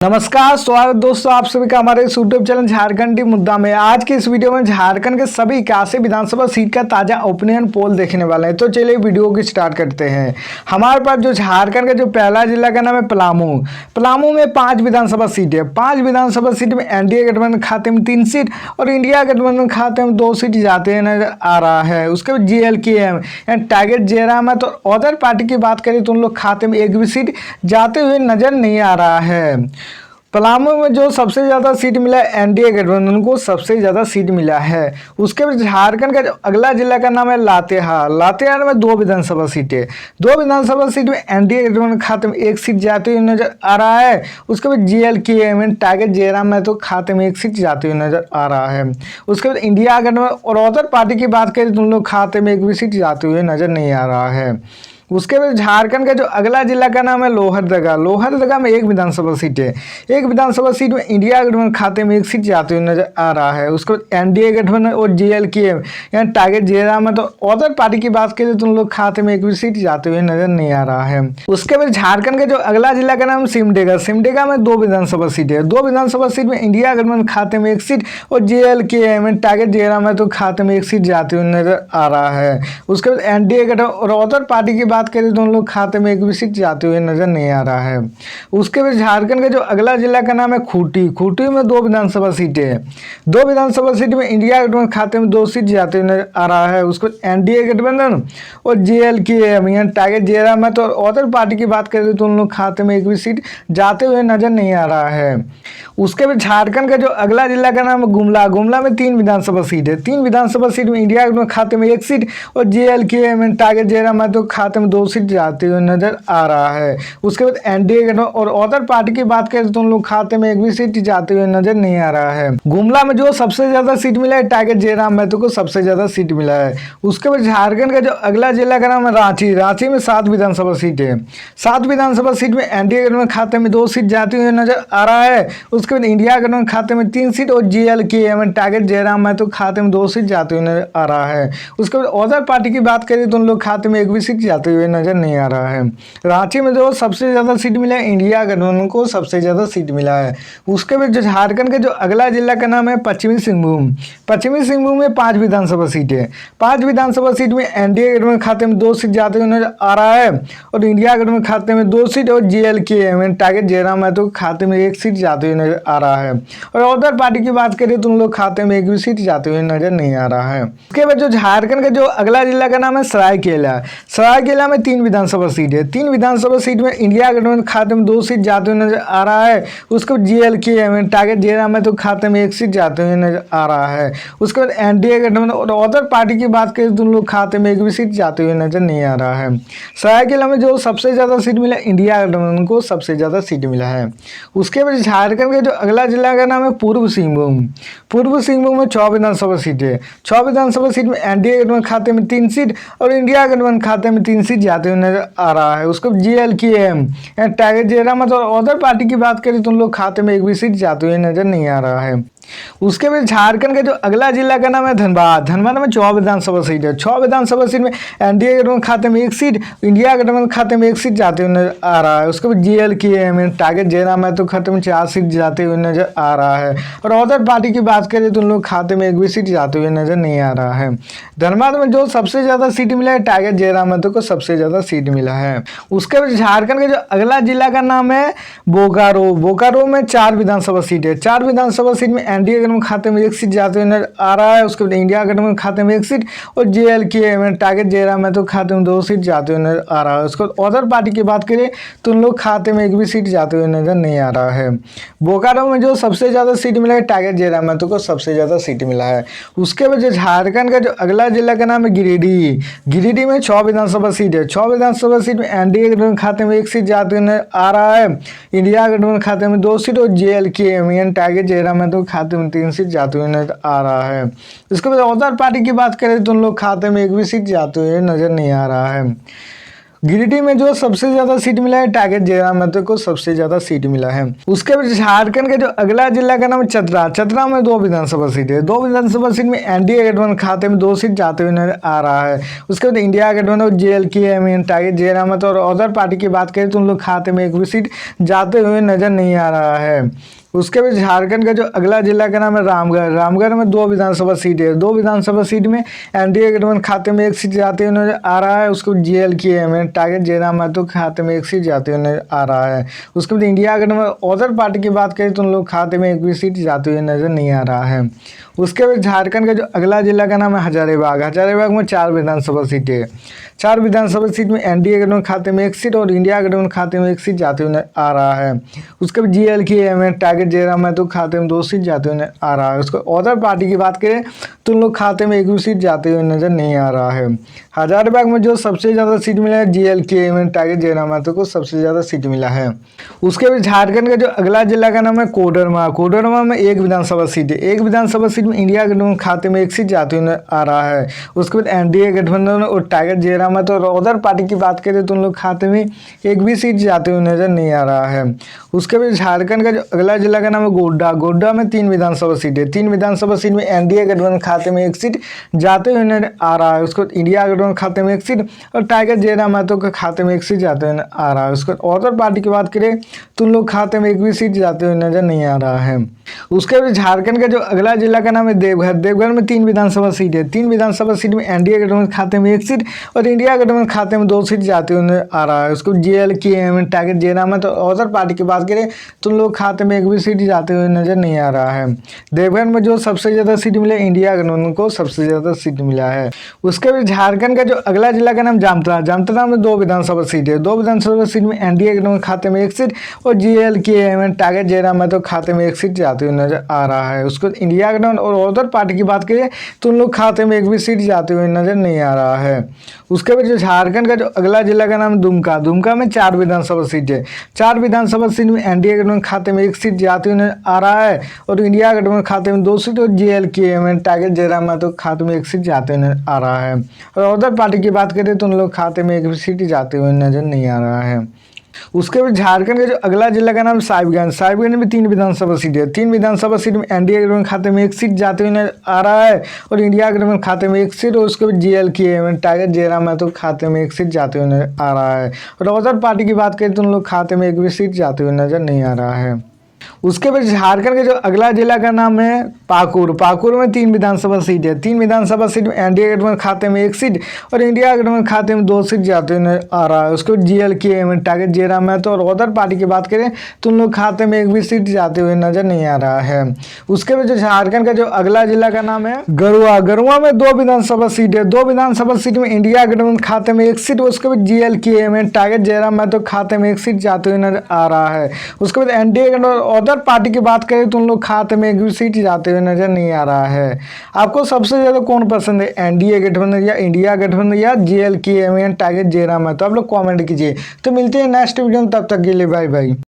नमस्कार, स्वागत दोस्तों आप सभी का हमारे इस यूट्यूब चैनल झारखंडी मुद्दा में। आज की इस वीडियो में झारखंड के सभी 81 विधानसभा सीट का ताजा ओपिनियन पोल देखने वाले हैं। तो चलिए वीडियो को स्टार्ट करते हैं। हमारे पास जो झारखंड का जो पहला जिला का नाम है पलामू। पलामू में 5 विधानसभा सीट है। 5 विधानसभा सीट में एनडीए गठबंधन खाते में 3 सीट और इंडिया गठबंधन खाते में 2 सीट जाते हुए नजर आ रहा है। उसके बाद GLKM यानी टारगेट जयराम है। तो अदर पार्टी की बात करें तो उन लोग खाते में एक भी सीट जाते हुए नजर नहीं आ रहा है। पलामू में जो सबसे ज़्यादा सीट मिला है एनडीए गठबंधन को सबसे ज़्यादा सीट मिला है। उसके बाद झारखंड का जो अगला जिला का नाम है लातेहार। लातेहार में 2 विधानसभा सीटें। 2 विधानसभा सीट में एनडीए गठबंधन खाते में 1 सीट जाते हुए नजर आ रहा है। उसके बाद GLKM टारगेट जयराम में तो खाते में 1 सीट जाते हुए नजर आ रहा है। उसके बाद इंडिया गठबंधन और अदर पार्टी की बात करें तो उन लोग खाते में 1 भी सीट जाते हुए नजर नहीं आ रहा है। उसके बाद झारखंड का जो अगला जिला का नाम है लोहरदगा। लोहरदगा में 1 विधानसभा सीट है। 1 विधानसभा सीट में इंडिया गठबंधन खाते में 1 सीट जाते हुए नजर आ रहा है। उसके बाद एनडीए गठबंधन और GLKM यानी टारगेट जयराम है। तो अदर पार्टी की बात करें तो उन लोग खाते में 1 भी सीट जाते हुए नजर नहीं आ रहा है। उसके बाद झारखंड का जो अगला जिला का नाम सिमडेगा। सिमडेगा में 2 विधानसभा सीट है। 2 विधानसभा सीट में इंडिया गठबंधन खाते में 1 सीट और GLKM यानी टारगेट जयराम है तो खाते में 1 सीट जाते हुए नजर आ रहा है। उसके बाद एनडीए गठबंधन और अदर पार्टी की बात करें तो उन लोग खाते में 1 भी सीट जाते हुए नजर नहीं आ रहा है। उसके बाद झारखंड का जो अगला जिला का नाम है खूंटी। खूंटी में 2 विधानसभा सीटें हैं। 2 विधानसभा सीट में इंडिया गठबंधन खाते में 2 सीट जाते हुए नजर आ रहा है। उसके बाद एनडीए गठबंधन और GLKM यानी टारगेट जयराम है। तो अदर पार्टी की बात करें तो उन लोग खाते में 1 भी सीट जाते हुए नजर नहीं आ रहा है। उसके बाद झारखंड का जो अगला जिला का नाम है गुमला। गुमला में 3 विधानसभा सीट है। 3 विधानसभा सीट में इंडिया गठबंधन खाते में 1 सीट और GLKM यानी टारगेट जयराम है तो खाते में 2 सीट जाते हुए नजर आ रहा है। उसके बाद एनडीए गठबंधन और अदर पार्टी की बात करें तो उन लोग खाते में 1 भी सीट जाते हुए नजर नहीं आ रहा है। गुमला में जो सबसे ज्यादा सीट मिला है टारगेट जयराम महतो को सबसे ज्यादा सीट मिला है। उसके बाद झारखंड का जो अगला जिला का नाम है रांची। रांची में 7 विधानसभा सीट है। 7 विधानसभा सीट में एनडीए गठबंधन खाते में 2 सीट जाते हुए नजर आ रहा है। उसके बाद इंडिया गठबंधन खाते में 3 सीट और GLKM टारगेट जयराम महतो खाते में 2 सीट जाते हुए नजर आ रहा है। उसके बाद अदर पार्टी की बात करें तो उन लोग खाते में 1 भी सीट जाते हुए नजर नहीं आ रहा है। रांची में जो सबसे ज्यादा सीट मिला है इंडिया गठबंधन को सबसे ज्यादा सीट मिला है। उसके बाद जो झारखंड का जो अगला जिला का नाम है पश्चिमी सिंहभूम। पश्चिमी सिंहभूम में 5 विधानसभा सीट है। 5 विधानसभा सीट में एनडीए गठबंधन खाते में 2 सीट जाते हुए नजर आ रहा है और इंडिया गठबंधन खाते में 2 सीट और GLKM टारगेट जयराम महतो खाते में 1 सीट जाते हुए नजर आ रहा है। और अदर पार्टी की बात करें तो उन लोग खाते में 1 भी सीट जाते हुए नजर नहीं आ रहा है। उसके बाद जो झारखंड का जो अगला जिला का नाम है सरायकेला। सरायकेला में 3 विधानसभा सीट है। 3 विधानसभा सीट में इंडिया गठबंधन खाते में 2 सीट जाते हुए नजर आ रहा है। उसके बाद GLKM टारगेट जयराम महतो खाते में 1 सीट जाते हुए नजर आ रहा है। उसके बाद एनडीए गठबंधन और अदर पार्टी की बात करें तो उन लोग खाते में 1 भी सीट जाते हुए नजर नहीं आ रहा है। सरायकेला में जो सबसे ज्यादा सीट मिला इंडिया गठबंधन को सबसे ज्यादा सीट मिला है। उसके बाद झारखंड का जो अगला जिला का नाम है पूर्व सिंहभूम। पूर्व सिंहभूम में 6 विधानसभा सीट है। 6 विधानसभा सीट में एनडीए गठबंधन खाते में 3 सीट और इंडिया गठबंधन खाते में 3 सीट जाते हुए नजर आ रहा है। उसके बाद GLKM टारगेट जयराम महतो और अदर पार्टी की बात करें तो उन लोग खाते में 1 भी सीट जाते हुए नजर नहीं आ रहा है। उसके बाद झारखंड का जो अगला जिला का नाम है धनबाद। धनबाद में 6 विधानसभा सीट है। 6 विधानसभा सीट में एनडीए गठबंधन खाते में 1 सीट, इंडिया गठबंधन खाते में 1 सीट जाते हुए नजर आ रहा है। उसके बाद GLKM टारगेट जयराम महतो खाते में 4 सीट जाते हुए नजर आ रहा है और अदर पार्टी की बात करें तो उन लोग खाते में 1 भी सीट जाते हुए नजर नहीं आ रहा है। धनबाद में जो सबसे ज्यादा सीट मिला है टारगेट जयराम महतो को सबसे ज्यादा सीट मिला है। उसके बाद झारखंड का जो अगला जिला का नाम है बोकारो। बोकारो में 4 विधानसभा सीट है। 4 विधानसभा सीट में एनडीए गठबंधन खाते में 1 सीट जाते हुए नजर आ रहा है। उसके बाद इंडिया गठबंधन खाते में 1 सीट और GLKM टारगेट जयराम महतो खाते में 2 सीट जाते हुए नजर आ रहा है। उसके बाद अदर पार्टी की बात करें तो उन लोग खाते में 1 भी सीट जाते हुए नजर नहीं आ रहा है। बोकारो में जो सबसे ज्यादा सीट मिला है टारगेट जयराम महतो को सबसे ज्यादा सीट मिला है। उसके बाद जो झारखंड का जो अगला जिला का नाम है गिरिडीह। गिरिडीह में 6 विधानसभा सीट है। 6 विधानसभा सीट में एनडीए गठबंधन खाते में 1 सीट जाते हुए नजर आ रहा है। इंडिया गठबंधन खाते में 2 सीट और GLKM टारगेट जयराम महतो खाते में 3 सीट जाते हुए नजर आ रहा है। इसके बाद अदर पार्टी की बात करें तो उन लोग खाते में 1 भी सीट जाते हुए नजर नहीं आ रहा है। गिरिडीह में जो सबसे ज्यादा सीट मिला है टारगेट जयराम महतो को सबसे ज्यादा सीट मिला है। उसके बाद झारखंड का जो अगला जिला का नाम है चतरा। चतरा में 2 विधानसभा सीट है। 2 विधानसभा सीट में एनडीए गठबंधन खाते में 2 सीट जाते हुए नजर आ रहा है। उसके बाद इंडिया गठबंधन और जेएलके टारगेट जयराम महतो और अदर पार्टी की बात करें तो उन लोग खाते में एक भी सीट जाते हुए नजर नहीं आ रहा है। उसके बाद झारखंड का जो अगला जिला का नाम है रामगढ़। रामगढ़ में 2 विधानसभा सीट है। 2 विधानसभा सीट में एनडीए गठबंधन खाते में 1 सीट जाते हुए नजर आ रहा है। उसको जेएलके टारगेट जयराम महतो खाते में 1 सीट जाते हुए नजर आ रहा है। उसके बाद इंडिया गठबंधन अदर पार्टी की बात करें तो उन लोग खाते में 1 भी सीट जाते हुए नजर नहीं आ रहा है। उसके बाद झारखंड का जो अगला जिला का नाम है हजारीबाग। हजारीबाग में 4 विधानसभा सीटें है। 4 विधानसभा सीट में एनडीए गठबंधन खाते में 1 सीट और इंडिया गठबंधन खाते में 1 सीट जाते हुए आ रहा है। उसके बाद जेएलके टारगेट जयराम महतो खाते में 2 सीट जाते हुए आ रहा है। उसको अदर पार्टी की बात करें तो उन लोग खाते में 1 भी सीट जाते हुए नजर नहीं आ रहा है। हजारीबाग में जो सबसे ज़्यादा सीट मिला है जेएलके टारगेट जयराम महतो को सबसे ज़्यादा सीट मिला है। उसके बाद झारखंड का जो अगला जिला का नाम है कोडरमा। कोडरमा में 1 विधानसभा सीट है। 1 विधानसभा सीट में इंडिया गठबंधन खाते में 1 सीट जाते हुए आ रहा है। उसके बाद एनडीए गठबंधन और टारगेट जयराम महतो और अदर पार्टी की बात करें तो उन लोग खाते में 1 भी सीट जाते हुए नजर नहीं आ रहा है। उसके बाद झारखंड का जो अगला जिला का नाम है गोड्डा। गोड्डा में 3 विधानसभा सीट है। 3 विधानसभा सीट में एनडीए गठबंधन खाते में 1 सीट जाते हुए नजर आ रहा है। उसको इंडिया गठबंधन खाते में 1 सीट और टारगेट जयराम महतो के खाते में 1 सीट जाते हुए आ रहा है। उसको अदर पार्टी की बात करें तो उन लोग खाते में 1 भी सीट जाते हुए नजर नहीं आ रहा है। उसके बाद झारखंड का जो अगला जिला का नाम है देवघर। देवघर में 3 विधानसभा सीट है। 3 विधानसभा सीट में एनडीए गठबंधन खाते में 1 सीट और इंडिया गठबंधन खाते में 2 सीट जाते हुए आ रहा है। उसको जेएलके टारगेट जयराम महतो और अदर पार्टी की बात करें तो उन लोग खाते में 1 भी सीट जाते हुए नजर नहीं आ रहा है। देवघर में जो सबसे ज्यादा सीट मिला इंडिया गठबंधन को सबसे ज्यादा सीट मिला है। उसके बाद झारखंड का जो अगला जिला का नाम जामताड़ा। जामताड़ा में 2 विधानसभा सीट है। 2 विधानसभा सीट में एनडीए गठबंधन खाते में 1 सीट और जेएलके टारगेट जयराम महतो खाते में 1 सीट जाते हुए नजर आ रहा है। उसको इंडिया गठबंधन और अदर पार्टी की बात करें तो उन लोग खाते में 1 भी सीट जाते हुए नजर नहीं आ रहा है। उसके बाद जो झारखंड का जो अगला जिला का नाम दुमका। दुमका में 4 विधानसभा सीट है। 4 विधानसभा सीट में एनडीए गठबंधन खाते में 1 सीट जाते हुए आ रहा है और इंडिया गठबंधन खाते में 2 सीट और जेएलके टारगेट जयराम महतो खाते में 1 सीट जाते हुए आ रहा है। और अदर पार्टी की बात करें तो उन लोग खाते में 1 भी सीट जाते हुए नजर नहीं आ रहा है। उसके बाद झारखंड का जो अगला जिला का नाम साहिबगंज। साहिबगंज में 3 विधानसभा सीट है। 3 विधानसभा सीट में एनडीए गठबंधन खाते में 1 सीट जाते हुए आ रहा है और इंडिया गठबंधन खाते में 1 सीट और उसके बाद जेएलके टारगेट जयराम महतो खाते में 1 सीट जाते हुए आ रहा है। और अदर पार्टी की बात करें तो उन लोग खाते में 1 भी सीट जाते हुए नजर नहीं आ रहा है। उसके बाद झारखंड के जो अगला जिला का नाम है पाकुड़। पाकुड़ में 3 विधानसभा सीट है। 3 विधानसभा सीट में एनडीए गठबंधन खाते में 1 सीट और इंडिया गठबंधन खाते में 2 सीट जाते हुए आ रहा है। उसको जेएलके टारगेट जयराम महतो और अदर पार्टी की बात करें तो उन लोग खाते में 1 भी सीट जाते हुए नजर नहीं आ रहा है। उसके बाद जो झारखंड का जो अगला जिला का नाम है गरुआ। गरुआ में 2 विधानसभा सीट है। 2 विधानसभा सीट में इंडिया गठबंधन खाते में 1 सीट, उसके बाद जेएलके टारगेट जयराम महतो खाते में 1 सीट जाते हुए नजर आ रहा है। उसके बाद एनडीए गठबंधन अदर पार्टी की बात करें तो उन लोग खाते में 1 भी सीट जाते हुए नजर नहीं आ रहा है। आपको सबसे ज्यादा कौन पसंद है, एनडीए गठबंधन या इंडिया गठबंधन या जेएलके टारगेट जयराम महतो? आप लोग कमेंट कीजिए। तो मिलते हैं नेक्स्ट वीडियो में, तब तक के लिए बाय बाय।